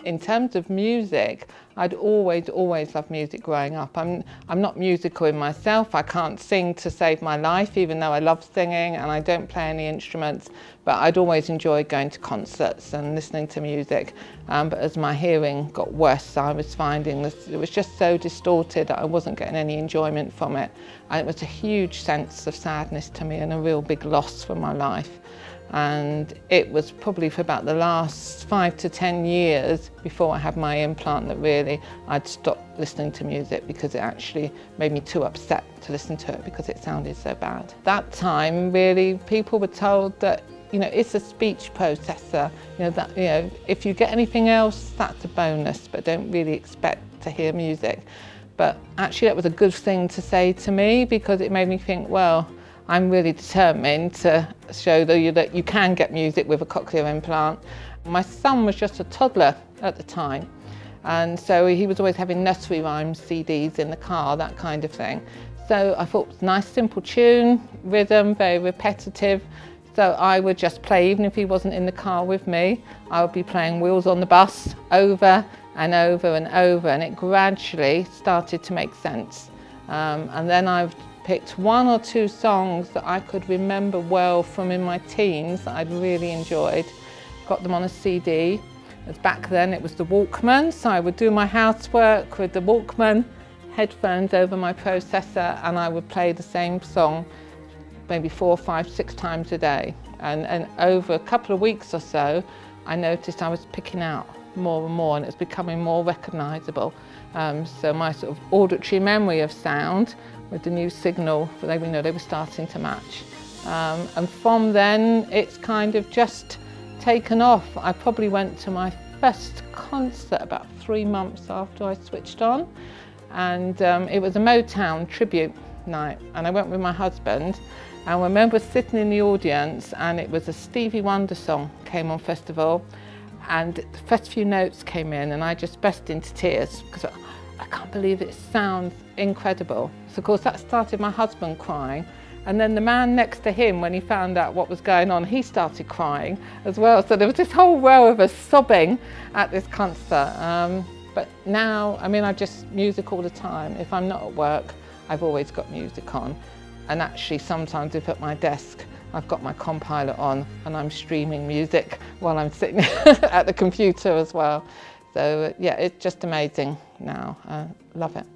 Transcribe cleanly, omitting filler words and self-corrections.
In terms of music, I'd always loved music growing up. I'm not musical in myself. I can't sing to save my life, even though I love singing, and I don't play any instruments. But I'd always enjoyed going to concerts and listening to music. But as my hearing got worse, I was finding this, it was just so distorted that I wasn't getting any enjoyment from it. And it was a huge sense of sadness to me and a real big loss for my life. And it was probably for about the last 5 to 10 years before I had my implant that really I'd stopped listening to music, because it actually made me too upset to listen to it because it sounded so bad. That time, really, people were told that, you know, it's a speech processor. You know, that, you know, if you get anything else, that's a bonus, but don't really expect to hear music. But actually, that was a good thing to say to me, because it made me think, well, I'm really determined to show you that you can get music with a cochlear implant. My son was just a toddler at the time, and so he was always having nursery rhymes CDs in the car, that kind of thing. So I thought it was a nice simple tune, rhythm, very repetitive. So I would just play, even if he wasn't in the car with me, I would be playing Wheels on the Bus over and over and over, and it gradually started to make sense. And then I've picked 1 or 2 songs that I could remember well from in my teens that I'd really enjoyed, got them on a CD. As back then it was the Walkman, so I would do my housework with the Walkman, headphones over my processor, and I would play the same song maybe 4, 5, 6 times a day. And over a couple of weeks or so, I noticed I was picking out more and more, and it's becoming more recognisable. So my sort of auditory memory of sound with the new signal, they were starting to match. And from then, it's kind of just taken off. I probably went to my first concert about 3 months after I switched on, and it was a Motown tribute night, and I went with my husband. And I remember sitting in the audience, and it was a Stevie Wonder song came on festival, and the first few notes came in, and I just burst into tears because I can't believe it sounds incredible. So of course that started my husband crying, and then the man next to him, when he found out what was going on, he started crying as well. So there was this whole row of us sobbing at this concert. But now, I mean, I just music all the time. If I'm not at work, I've always got music on. And actually sometimes if at my desk, I've got my Compilot on and I'm streaming music while I'm sitting at the computer as well. So yeah, it's just amazing now. Love it.